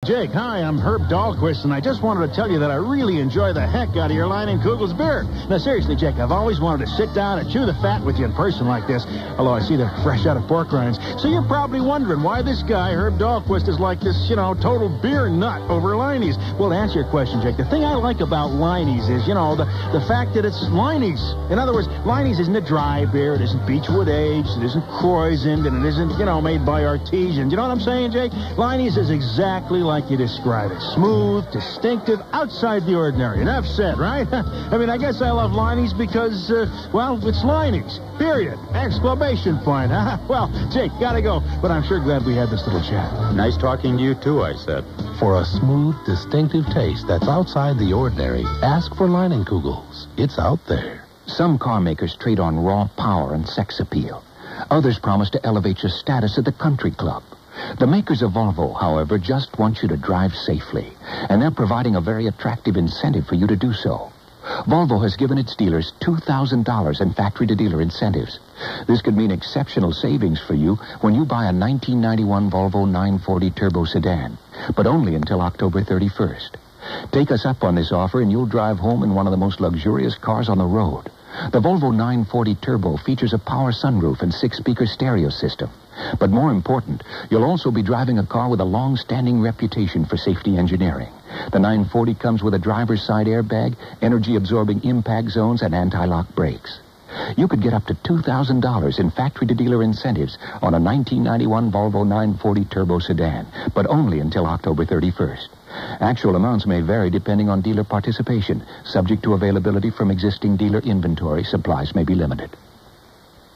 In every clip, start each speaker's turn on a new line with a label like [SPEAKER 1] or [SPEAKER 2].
[SPEAKER 1] Jake, hi, I'm Herb Dahlquist, and I just wanted to tell you that I really enjoy the heck out of your Leinenkugel's beer. Now, seriously, Jake, I've always wanted to sit down and chew the fat with you in person like this, although I see they're fresh out of pork rinds. So you're probably wondering why this guy, Herb Dahlquist, is like this, total beer nut over Leinie's. Well, to answer your question, Jake, the thing I like about Leinie's is, the fact that it's Leinie's. In other words, Leinie's isn't a dry beer, it isn't Beechwood aged, it isn't Croissant, and it isn't, made by artisans. You know what I'm saying, Jake? Leinie's is exactly like you describe it. Smooth, distinctive, outside the ordinary. Enough said, right? I guess I love Leinie's because, it's Leinie's. Period. Exclamation point, huh? Well, Jake, gotta go. But I'm sure glad we had this little chat.
[SPEAKER 2] Nice talking to you, too, I said.
[SPEAKER 3] For a smooth, distinctive taste that's outside the ordinary, ask for Leinenkugel's. It's out there.
[SPEAKER 4] Some car makers trade on raw power and sex appeal. Others promise to elevate your status at the country club. The makers of Volvo, however, just want you to drive safely, and they're providing a very attractive incentive for you to do so. Volvo has given its dealers $2,000 in factory-to-dealer incentives. This could mean exceptional savings for you when you buy a 1991 Volvo 940 Turbo sedan, but only until October 31st. Take us up on this offer, and you'll drive home in one of the most luxurious cars on the road. The Volvo 940 Turbo features a power sunroof and 6-speaker stereo system. But more important, you'll also be driving a car with a long-standing reputation for safety engineering. The 940 comes with a driver's side airbag, energy-absorbing impact zones, and anti-lock brakes. You could get up to $2,000 in factory-to-dealer incentives on a 1991 Volvo 940 Turbo sedan, but only until October 31st. Actual amounts may vary depending on dealer participation. Subject to availability from existing dealer inventory, supplies may be limited.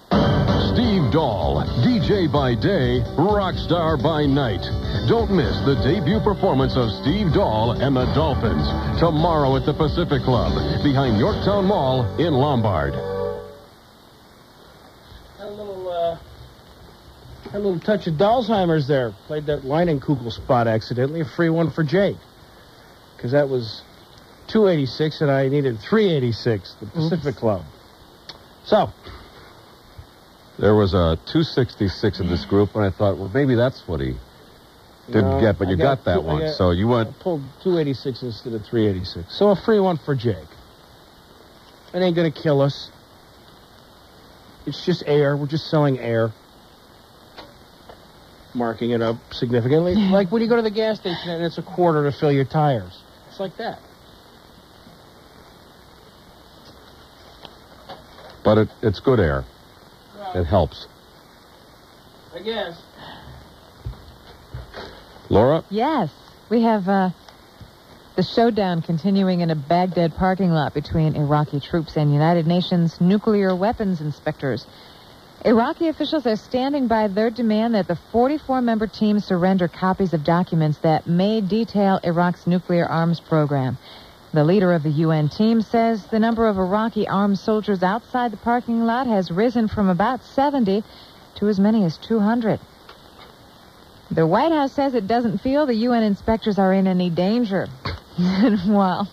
[SPEAKER 5] Steve Dahl, DJ by day, rock star by night. Don't miss the debut performance of Steve Dahl and the Dolphins tomorrow at the Pacific Club behind Yorktown Mall in Lombard.
[SPEAKER 1] Had a little touch of Dalzheimer's there. Played that Leinenkugel spot accidentally. A free one for Jake. Because that was 286 and I needed 386, the Pacific Club. So.
[SPEAKER 2] There was a 266 in this group, and I thought, well, maybe that's what he didn't get, but you got that one. So you went.
[SPEAKER 1] I pulled 286 instead of 386. So a free one for Jake. It ain't going to kill us. It's just air. We're just selling air. Marking it up significantly. Like when you go to the gas station and it's a quarter to fill your tires. It's like that.
[SPEAKER 2] But it's good air. It helps.
[SPEAKER 1] I guess.
[SPEAKER 2] Laura?
[SPEAKER 6] Yes. We have the showdown continuing in a Baghdad parking lot between Iraqi troops and United Nations nuclear weapons inspectors. Iraqi officials are standing by their demand that the 44-member team surrender copies of documents that may detail Iraq's nuclear arms program. The leader of the UN team says the number of Iraqi armed soldiers outside the parking lot has risen from about 70 to as many as 200. The White House says it doesn't feel the UN inspectors are in any danger. And while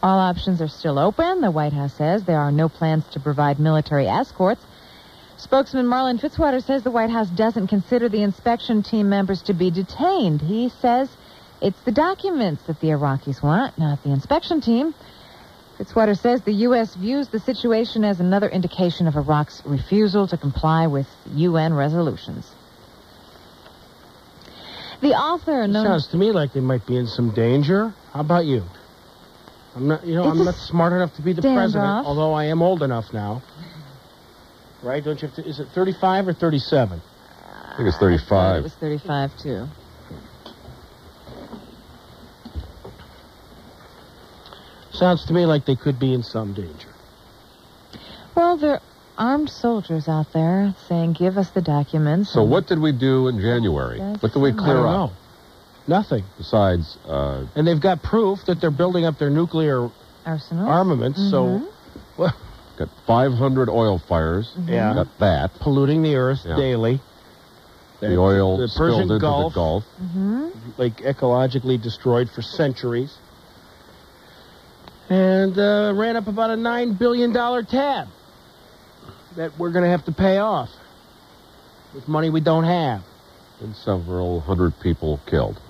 [SPEAKER 6] all options are still open, the White House says there are no plans to provide military escorts. Spokesman Marlin Fitzwater says the White House doesn't consider the inspection team members to be detained. He says it's the documents that the Iraqis want, not the inspection team. Fitzwater says the U.S. views the situation as another indication of Iraq's refusal to comply with UN resolutions. The author...
[SPEAKER 1] Sounds to me like they might be in some danger. How about you? I'm not smart enough to be the president, although I am old enough now. Right? Don't you have to... Is it 35 or 37?
[SPEAKER 2] I think it's 35.
[SPEAKER 6] It was 35, too.
[SPEAKER 1] Sounds to me like they could be in some danger.
[SPEAKER 6] Well, there are armed soldiers out there saying, give us the documents.
[SPEAKER 2] So what did we do in January? What did we clear up?
[SPEAKER 1] I don't know. Nothing.
[SPEAKER 2] Besides...
[SPEAKER 1] and they've got proof that they're building up their nuclear armaments, so... Well,
[SPEAKER 2] got 500 oil fires.
[SPEAKER 1] Yeah.
[SPEAKER 2] Got that.
[SPEAKER 1] Polluting the earth daily.
[SPEAKER 2] The oil
[SPEAKER 1] the
[SPEAKER 2] spilled
[SPEAKER 1] Persian
[SPEAKER 2] into
[SPEAKER 1] Gulf,
[SPEAKER 2] the Gulf.
[SPEAKER 1] Like ecologically destroyed for centuries. And ran up about a $9 billion tab that we're going to have to pay off with money we don't have.
[SPEAKER 2] And several hundred people killed.